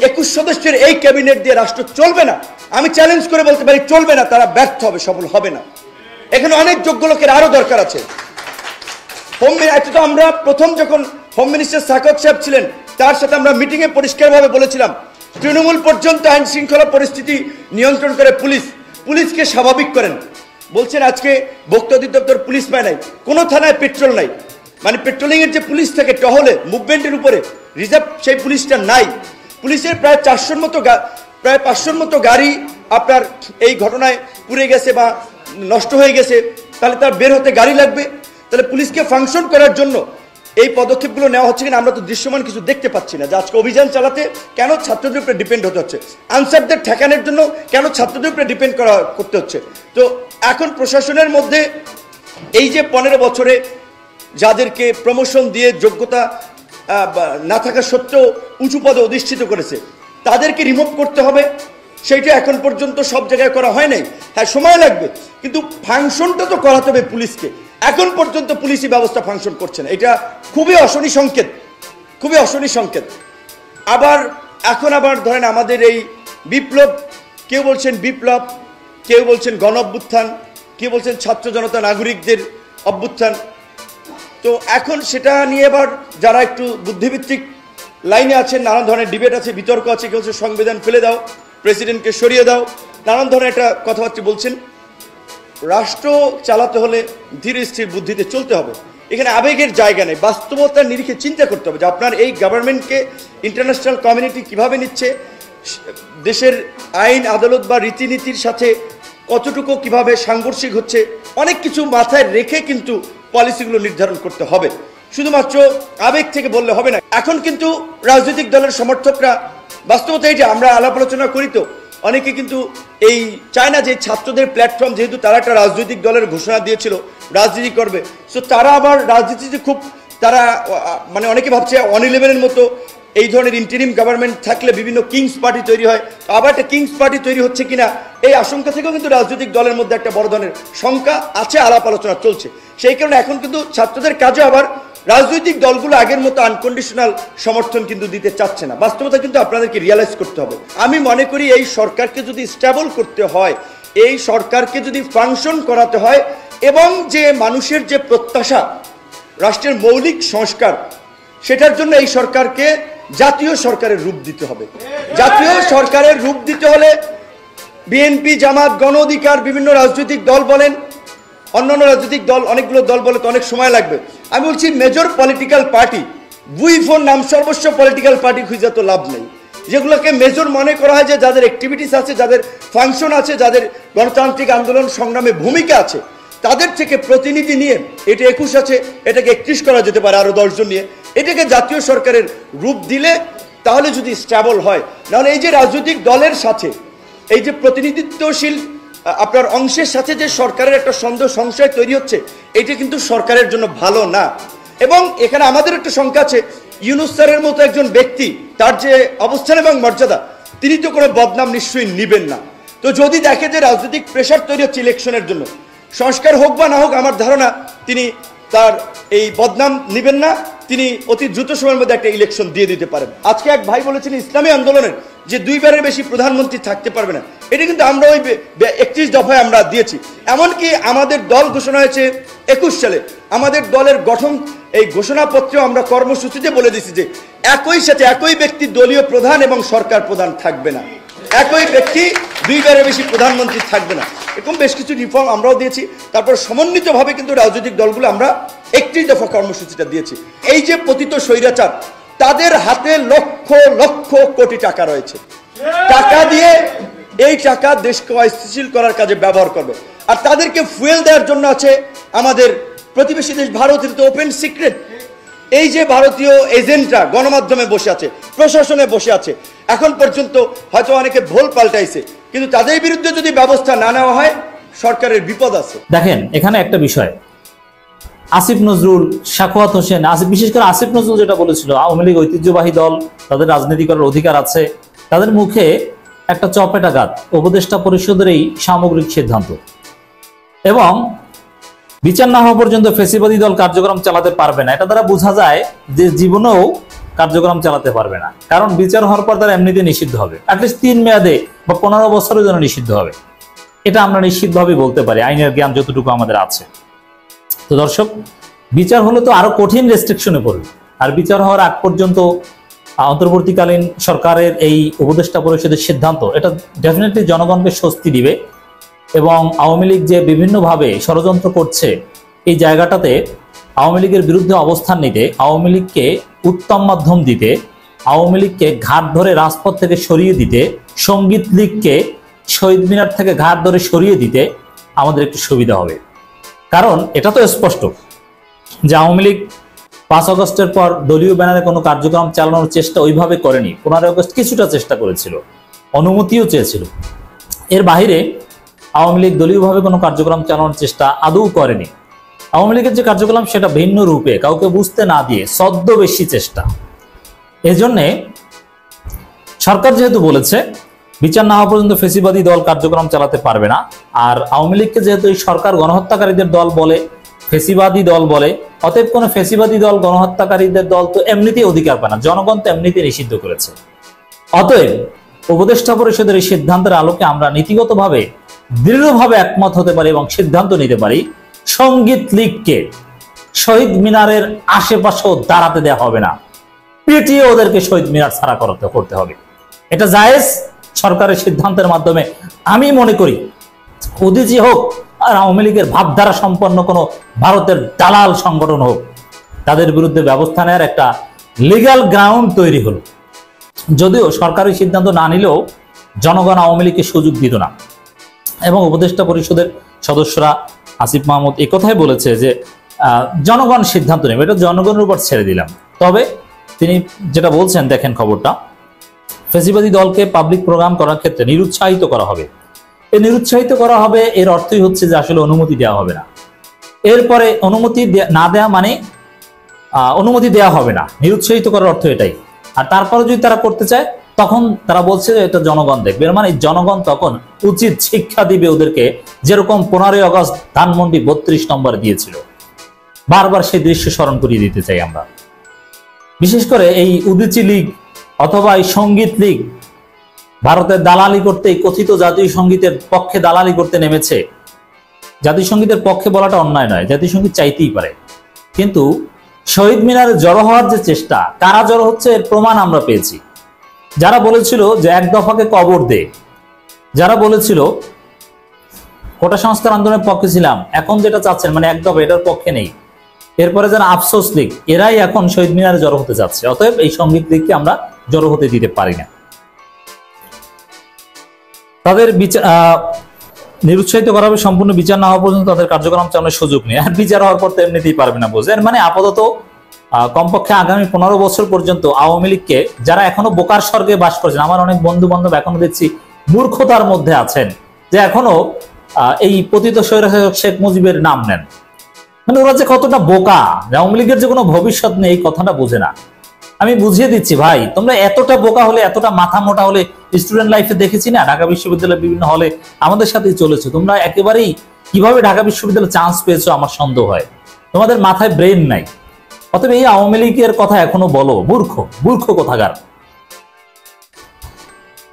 21 সদস্যের এই ক্যাবিনেট দিয়ে রাষ্ট্র চলবে না। আমি চ্যালেঞ্জ করে বলতে পারি চলবে না, তারা ব্যর্থ হবে, সফল হবে না। এখানে অনেক যোগ্য লোকের আরো দরকার আছে। আমরা প্রথম যখন হোম মিনিস্টার সাকত সাহেব ছিলেন, তার সাথে আমরা মিটিংয়ে পরিষ্কারভাবে বলেছিলাম তৃণমূল পর্যন্ত আইন শৃঙ্খলা পরিস্থিতি নিয়ন্ত্রণ করে পুলিশকে স্বাভাবিক করেন। বলছেন আজকে ভোক্তা অধিদপ্তর পুলিশ পায় নাই, কোনো থানায় পেট্রোল নাই, মানে পেট্রোলিং এর যে পুলিশ থাকে টহলে মুভমেন্টের উপরে রিজার্ভ, সেই পুলিশটা নাই। পুলিশের প্রায় 500-র মতো গাড়ি আপনার এই ঘটনায় পুড়ে গেছে বা নষ্ট হয়ে গেছে, তাহলে তার বের হতে গাড়ি লাগবে। তাহলে পুলিশকে ফাংশন করার জন্য এই পদক্ষেপগুলো নেওয়া হচ্ছে কিনা আমরা তো দৃশ্যমান কিছু দেখতে পাচ্ছি না। যে আজকে অভিযান চালাতে কেন ছাত্রদের উপরে ডিপেন্ড হতে হচ্ছে, আনসারদের ঠেকানোর জন্য কেন ছাত্রদের উপরে ডিপেন্ড করতে হচ্ছে। তো এখন প্রশাসনের মধ্যে এই যে 15 বছরে যাদেরকে প্রমোশন দিয়ে যোগ্যতা না থাকা সত্ত্বেও উঁচু পদে অধিষ্ঠিত করেছে, তাদেরকে রিমুভ করতে হবে। সেইটা এখন পর্যন্ত সব জায়গায় করা হয় নাই। হ্যাঁ, সময় লাগবে, কিন্তু ফাংশনটা তো করাতে হবে পুলিশকে। এখন পর্যন্ত পুলিশি ব্যবস্থা ফাংশন করছে না, এটা খুবই অশনি সংকেত, খুবই অশনি সংকেত। এখন আবার ধরেন আমাদের এই বিপ্লব, কেউ বলছেন বিপ্লব, কেউ বলছেন গণ অভ্যুত্থান, কেউ বলছেন ছাত্র জনতা নাগরিকদের অভ্যুত্থান। তো এখন সেটা নিয়ে এবার যারা একটু বুদ্ধিভিত্তিক লাইনে আছেন, নানান ধরনের ডিবেট আছে, বিতর্ক আছে। কেউ বলছে সংবিধান ফেলে দাও, প্রেসিডেন্টকে সরিয়ে দাও, নানান ধরনের একটা কথাবার্তা বলছেন। রাষ্ট্র চালাতে হলে ধীর স্থির বুদ্ধিতে চলতে হবে। এখানে আবেগের জায়গা নেই, বাস্তবতার নিরিখে চিন্তা করতে হবে যে আপনার এই গভর্নমেন্টকে ইন্টারন্যাশনাল কমিউনিটি কিভাবে নিচ্ছে, দেশের আইন আদালত বা রীতিনীতির সাথে কতটুকু কিভাবে সাংঘর্ষিক হচ্ছে, অনেক কিছু মাথায় রেখে কিন্তু পলিসিগুলো নির্ধারণ করতে হবে। শুধুমাত্র আবেগ থেকে বললে হবে না। এখন কিন্তু রাজনৈতিক দলের সমর্থকরা, বাস্তবতা এই যে আমরা আলাপ আলোচনা করি, তো অনেকে কিন্তু এই চায় না যে ছাত্রদের প্ল্যাটফর্ম, যেহেতু তারা একটা রাজনৈতিক দলের ঘোষণা দিয়েছিল রাজনীতি করবে, সো তারা আবার রাজনীতিতে খুব তারা মানে অনেকে ভাবছে 111-এর মতো এই ধরনের ইন্টারিম গভর্নমেন্ট থাকলে বিভিন্ন কিংস পার্টি তৈরি হয়, আবার একটা কিংস পার্টি তৈরি হচ্ছে কিনা এই আশঙ্কা থেকেও কিন্তু রাজনৈতিক দলের মধ্যে একটা বড় ধরনের শঙ্কা আছে, আলাপ আলোচনা চলছে। সেই কারণে এখন কিন্তু ছাত্রদের কাজে আবার রাজনৈতিক দলগুলো আগের মতো আনকন্ডিশনাল সমর্থন কিন্তু দিতে চাচ্ছে না। বাস্তবতা কিন্তু আপনাদেরকে রিয়ালাইজ করতে হবে। আমি মনে করি এই সরকারকে যদি স্টেবল করতে হয়, এই সরকারকে যদি ফাংশন করাতে হয়, এবং যে মানুষের যে প্রত্যাশা রাষ্ট্রের মৌলিক সংস্কার, সেটার জন্য এই সরকারকে জাতীয় সরকারের রূপ দিতে হবে। জাতীয় সরকারের রূপ দিতে হলে বিএনপি, জামাত, গণ অধিকার, বিভিন্ন রাজনৈতিক দল বলেন, অন্যান্য রাজনৈতিক দল, অনেকগুলো দল বলে তো অনেক সময় লাগবে। আমি বলছি মেজর পলিটিক্যাল পার্টি, বুইফোর নাম সর্বস্ব পলিটিক্যাল পার্টি খুঁজে তো লাভ নেই। যেগুলোকে মেজর মনে করা হয়, যে যাদের অ্যাক্টিভিটিস আছে, যাদের ফাংশন আছে, যাদের গণতান্ত্রিক আন্দোলন সংগ্রামে ভূমিকা আছে, তাদের থেকে প্রতিনিধি নিয়ে, এটা 21 আছে, এটাকে 31 করা যেতে পারে আরো 10 জন নিয়ে, এটাকে জাতীয় সরকারের রূপ দিলে তাহলে যদি স্টেবল হয়। নাহলে এই যে রাজনৈতিক দলের সাথে এই যে প্রতিনিধিত্বশীল আপনার অংশের সাথে যে সরকারের একটা সংশয় তৈরি হচ্ছে, এটা কিন্তু সরকারের জন্য ভালো না। এবং এখানে আমাদের একটা শঙ্কা আছে, ইউনূস স্যারের মতো একজন ব্যক্তি, তার যে অবস্থান এবং মর্যাদা, তিনি তো কোনো বদনাম নিশ্চয়ই নিবেন না। তো যদি দেখে যে রাজনৈতিক প্রেশার তৈরি হচ্ছে ইলেকশনের জন্য, সংস্কার হোক বা না হোক, আমার ধারণা তিনি তার এই বদনাম নিবেন না, তিনি অতি দ্রুত সময়ের মধ্যে একটা ইলেকশন দিয়ে দিতে পারেন। আজকে এক ভাই বলেছেন ইসলামী আন্দোলনের যে 2 বারের বেশি প্রধানমন্ত্রী থাকতে পারবে না, এটা কিন্তু আমরা ওই 31 দফায় আমরা দিয়েছি। এমনকি আমাদের দল ঘোষণা হয়েছে 21 সালে, আমাদের দলের গঠন এই ঘোষণাপত্রেও আমরা কর্মসূচিতে বলে দিয়েছি যে একই সাথে একই ব্যক্তি দলীয় প্রধান এবং সরকার প্রধান থাকবে না, একই ব্যক্তি 2 বারের বেশি প্রধানমন্ত্রী থাকবে না। এরকম বেশ কিছু রিফর্ম আমরাও দিয়েছি। তারপর সমন্বিতভাবে কিন্তু রাজনৈতিক দলগুলো আমরা 31 দফা কর্মসূচিটা দিয়েছি। এই যে পতিত স্বৈরাচার, তাদের হাতে লক্ষ লক্ষ কোটি টাকা রয়েছে, টাকা দিয়ে এই টাকা দেশকে অস্থিতিশীল করার কাজে ব্যবহার করবে। আর তাদেরকে ফুয়েল দেওয়ার জন্য আছে আমাদের প্রতিবেশী দেশ ভারতের তো ওপেন সিক্রেট। এই যে ভারতীয় এজেন্টরা গণমাধ্যমে বসে আছে, প্রশাসনে বসে আছে, এখন পর্যন্ত হয়তো অনেকে ভুল পাল্টাইছে, কিন্তু তাদের বিরুদ্ধে যদি ব্যবস্থা না নেওয়া হয় সরকারের বিপদ আছে। দেখেন, এখানে একটা বিষয়, আসিফ নজরুল, সাখাওয়াত হোসেন, বিশেষ করে আসিফ নজরুল যেটা বলেছিল, আওয়ামী লীগ ঐতিহ্যবাহী দল, তাদের রাজনীতি করার অধিকার আছে, তাদের মুখে একটা চপেটাঘাত উপদেষ্টা পরিষদের এই সামগ্রিক সিদ্ধান্ত, এবং বিচার না হওয়া পর্যন্ত ফ্যাসিবাদী দল কার্যক্রম চালাতে পারবে না। এটা দ্বারা বোঝা যায় যে জীবনেও কার্যক্রম চালাতে পারবে না, কারণ বিচার হওয়ার পর তারা এমনিতে নিষিদ্ধ হবে, অ্যাটলিস্ট 3 মেয়াদে বা 15 বছরের জন্য নিষিদ্ধ হবে। এটা আমরা নিশ্চিতভাবে বলতে পারি, আইনের জ্ঞান যতটুকু আমাদের আছে। তো দর্শক, বিচার হলে তো আরো কঠিন রেস্ট্রিকশনে পড়বে। আর বিচার হওয়ার আগ পর্যন্ত অন্তর্বর্তীকালীন সরকারের এই উপদেষ্টা পরিষদের সিদ্ধান্ত, এটা ডেফিনেটলি জনগণকে স্বস্তি দিবে। এবং আওয়ামী লীগ যে বিভিন্নভাবে ষড়যন্ত্র করছে, এই জায়গাটাতে আওয়ামী লীগের বিরুদ্ধে অবস্থান নিতে, আওয়ামী লীগকে উত্তম মাধ্যম দিতে, আওয়ামী লীগকে ঘাট ধরে রাজপথ থেকে সরিয়ে দিতে, সঙ্গীত লীগকে শহীদ মিনার থেকে ঘাট ধরে সরিয়ে দিতে আমাদের একটু সুবিধা হবে। কারণ এটা তো স্পষ্ট যে আওয়ামী লীগ 5 আগস্টের পর দলীয় ব্যানারে কোনো কার্যক্রম চালানোর চেষ্টা ওইভাবে করেনি। 15 আগস্ট কিছুটা চেষ্টা করেছিল, অনুমতিও চেয়েছিল। এর বাইরে আওয়ামী লীগ দলীয়ভাবে কোনো কার্যক্রম চালানোর চেষ্টা আদৌ করেনি। আওয়ামী লীগের যে কার্যক্রম সেটা ভিন্ন রূপে, কাউকে বুঝতে না দিয়ে ছদ্মবেশী চেষ্টা। এজন্যে সরকার যেহেতু বলেছে বিচার না হওয়া পর্যন্ত ফেসিবাদী দল কার্যক্রম চালাতে পারবে না, আর আওয়ামী লীগকে যেহেতু এই সরকার গণহত্যাকারীদের দল বলে, ফেসিবাদী দল বলে, অতএব কোনো ফেসিবাদী দল গণহত্যাকারীদের দল তো এমনিতেই অধিকার পায় না, জনগণ তো এমনিতেই নিষিদ্ধ করেছে। অতএব উপদেষ্টা পরিষদের এই সিদ্ধান্তের আলোকে আমরা নীতিগতভাবে দৃঢ়ভাবে একমত হতে পারি এবং সিদ্ধান্ত নিতে পারি, সঙ্গীত লীগকে শহীদ মিনারের আশেপাশেও দাঁড়াতে দেওয়া হবে না, পিটিয়ে ওদেরকে শহীদ মিনার ছাড়া করতে হবে। এটা জায়েজ সরকারের সিদ্ধান্তের মাধ্যমে। আমি মনে করি উদীচী হোক আর আওয়ামী লীগের ভাবধারা সম্পন্ন কোনো ভারতের দালাল সংগঠন হোক, তাদের বিরুদ্ধে ব্যবস্থা নেওয়ার একটা লিগ্যাল গ্রাউন্ড তৈরি হলো। যদিও সরকারি সিদ্ধান্ত না নিলেও জনগণ আওয়ামী লীগকে সুযোগ দিত না। এবং উপদেষ্টা পরিষদের সদস্যরা আসিফ মাহমুদ এই কথাই বলেছে যে জনগণ সিদ্ধান্ত নেবে, এটা জনগণের উপর ছেড়ে দিলাম। তবে তিনি যেটা বলছেন, দেখেন খবরটা, ফেসিবাদী দলকে পাবলিক প্রোগ্রাম করার ক্ষেত্রে নিরুৎসাহিত করা হবে। এই নিরুৎসাহিত করা হবে এর অর্থই হচ্ছে যে আসলে অনুমতি দেওয়া হবে না। এরপরে অনুমতি না দেওয়া মানে অনুমতি দেওয়া হবে না, নিরুৎসাহিত করার অর্থ এটাই। আর তারপরে যদি তারা করতে চায় তখন তারা বলছে যে এটা জনগণ দেখবে। এর মানে জনগণ তখন উচিত শিক্ষা দিবে ওদেরকে, যেরকম 15 আগস্ট ধানমন্ডি 32 নম্বর দিয়েছিল। বারবার সেই দৃশ্য স্মরণ করিয়ে দিতে চাই আমরা। বিশেষ করে এই উদীচী লীগ অথবা এই সঙ্গীত লীগ ভারতের দালালি করতে, এই কথিত জাতীয় সঙ্গীতের পক্ষে দালালি করতে নেমেছে। জাতীয় সঙ্গীতের পক্ষে বলাটা অন্যায় নয়, জাতীয় সঙ্গীত চাইতেই পারে, কিন্তু শহীদ মিনারে জড়ো হওয়ার যে চেষ্টা, কারা জড়ো হচ্ছে এর প্রমাণ আমরা পেয়েছি। যারা বলেছিল যে এক দফাকে কবর দে, যারা বলেছিল কোটা সংস্কার আন্দোলনের পক্ষে ছিলাম, এখন যেটা চাচ্ছেন মানে এক দফা, এটার পক্ষে নেই। এরপরে যারা আফসোস লীগ, এরাই এখন শহীদ মিনারে জড়ো হতে যাচ্ছে। অতএব এই সঙ্গীত লীগকে আমরা জড়ো হতে দিতে পারি না। তাদের নিরুৎসাহিত করা হবে, সম্পূর্ণ বিচার না হওয়া পর্যন্ত তাদের কার্যক্রম চালানোর সুযোগ নেই। আর বিচার হওয়ার পর তো এমনিতেই পারবে না, বোঝেন। মানে আপাতত কমপক্ষে আগামী 15 বছর পর্যন্ত আওয়ামী লীগকে, যারা এখনো বোকার স্বর্গে বাস করছেন, আমার অনেক বন্ধু বান্ধব এখনো দেখছি মূর্খতার মধ্যে আছেন, যে এখনো এই পতিত স্বৈরাচার শেখ মুজিবের নাম নেন। মানে ওরা যে কতটা বোকা, আওয়ামী লীগের যে কোনো ভবিষ্যৎ নেই এই কথাটা বোঝে না। আমি বুঝিয়ে দিচ্ছি ভাই, তোমরা এতটা বোকা হলে, এতটা মাথা মোটা হলে স্টুডেন্ট লাইফে দেখেছি না, ঢাকা বিশ্ববিদ্যালয়ের বিভিন্ন হলে আমাদের সাথেই চলেছে। তোমরা একেবারেই কিভাবে ঢাকা বিশ্ববিদ্যালয়ে চান্স পেয়েছো আমার সন্দেহ হয়, তোমাদের মাথায় ব্রেন নাই। অতএব এই আওয়ামী লীগের কথা এখনো বলো, মূর্খ মূর্খ কোথাকার।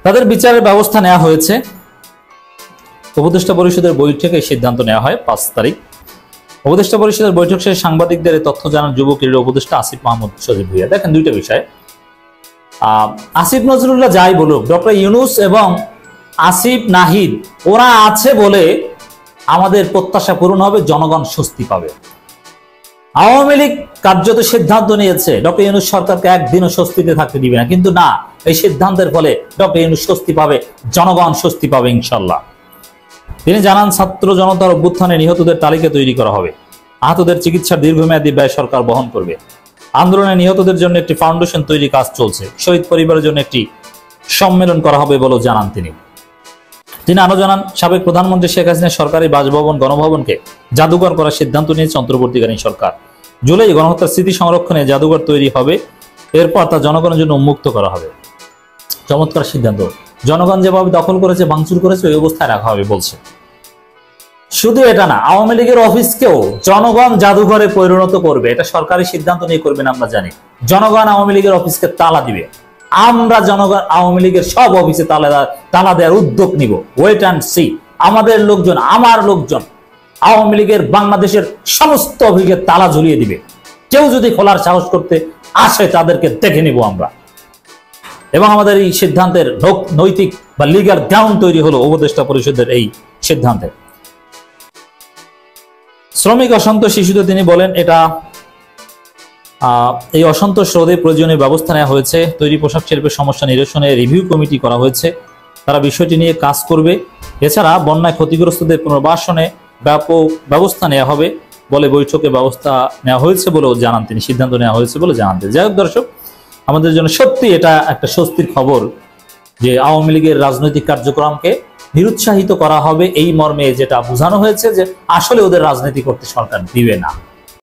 তাদের বিচারের ব্যবস্থা নেওয়া হয়েছে। উপদেষ্টা পরিষদের বৈঠকে সিদ্ধান্ত নেওয়া হয় 5 তারিখ। উপদেষ্টা পরিষদের বৈঠক শেষে সাংবাদিকদের তথ্য জানান যুব ক্রীড়া উপদেষ্টা আসিফ মাহমুদ সজীব ভুঁইয়া। দেখেন দুইটা বিষয়, আসিফ নজরুল্লাহ যাই বলুক, ডক্টর ইউনূস এবং আসিফ নাহিদ ওরা আছে বলে আমাদের প্রত্যাশা পূরণ হবে, জনগণ স্বস্তি পাবে। আওয়ামী লীগ কার্যত সিদ্ধান্ত নিয়েছে ডক্টর ইউনূস সরকারকে একদিনও স্বস্তিতে থাকতে দিবে না, কিন্তু না, এই সিদ্ধান্তের ফলে ডক্টর ইউনূস স্বস্তি পাবে, জনগণ স্বস্তি পাবে ইনশাল্লাহ। তিনি জানান ছাত্র জনতার অভ্যুত্থানে নিহতদের তালিকা তৈরি করা হবে, আহতদের চিকিৎসার দীর্ঘমেয়াদী ব্যয় সরকার বহন করবে। আন্দোলনে নিহতদের জন্য একটি ফাউন্ডেশন তৈরি কাজ চলছে, শহীদ পরিবারের জন্য একটি সম্মেলন করা হবে বলেও জানান তিনি। তিনি আরো জানান, সাবেক প্রধানমন্ত্রী শেখ হাসিনা সরকারি বাসভবন গণভবনকে জাদুঘর করার সিদ্ধান্ত নিয়েছে অন্তর্বর্তীকালীন সরকার। জুলাই গণহত্যার স্মৃতি সংরক্ষণে জাদুঘর তৈরি হবে, এরপর তা জনগণের জন্য উন্মুক্ত করা হবে। চমৎকার সিদ্ধান্ত। জনগণ যেভাবে দখল করেছে, ভাঙচুর করেছে, ওই অবস্থায় রাখা হবে বলছে। শুধু এটা না, আওয়ামী লীগের অফিসকেও জনগণ জাদুঘরে পরিণত করবে, এটা সরকারি সিদ্ধান্ত নিয়ে করবেন আমরা জানি। জনগণ আওয়ামী লীগের অফিসকে তালা দিবে, আমরা জনগণ আওয়ামী লীগের সব অফিসে তালা দেওয়ার উদ্যোগ নিব। Wait and see. আমাদের লোকজন, আমার লোকজন আওয়ামী লীগের বাংলাদেশের সমস্ত অফিসে তালা ঝুলিয়ে দিবে। কেউ যদি খোলার সাহস করতে আসে তাদেরকে দেখে নিব আমরা। এবং আমাদের এই সিদ্ধান্তের নৈতিক বা লিগ্যাল গ্রাউন্ড তৈরি হলো উপদেষ্টা পরিষদের এই সিদ্ধান্তে। শ্রমিক অসন্তোষ ইস্যুতে তিনি বলেন, এই অসন্তোষ রোধে প্রয়োজনীয় ব্যবস্থা নেওয়া হয়েছে। তৈরি পোশাক শিল্পের সমস্যা নিরসনে রিভিউ কমিটি করা হয়েছে, তারা বিষয়টি নিয়ে কাজ করবে। এছাড়া বন্যায় ক্ষতিগ্রস্তদের পুনর্বাসনে ব্যাপক ব্যবস্থা নেওয়া হবে বলে বৈঠকে ব্যবস্থা নেওয়া হয়েছে বলেও জানান তিনি, সিদ্ধান্ত নেওয়া হয়েছে বলে জানান তিনি। যাই হোক দর্শক, আমাদের জন্য সত্যি এটা একটা স্বস্তির খবর যে আওয়ামী লীগের রাজনৈতিক কার্যক্রমকে নিরুৎসাহিত করা হবে, এই মর্মে যেটা বোঝানো হয়েছে যে আসলে ওদের রাজনীতি করতে সরকার দিবে না।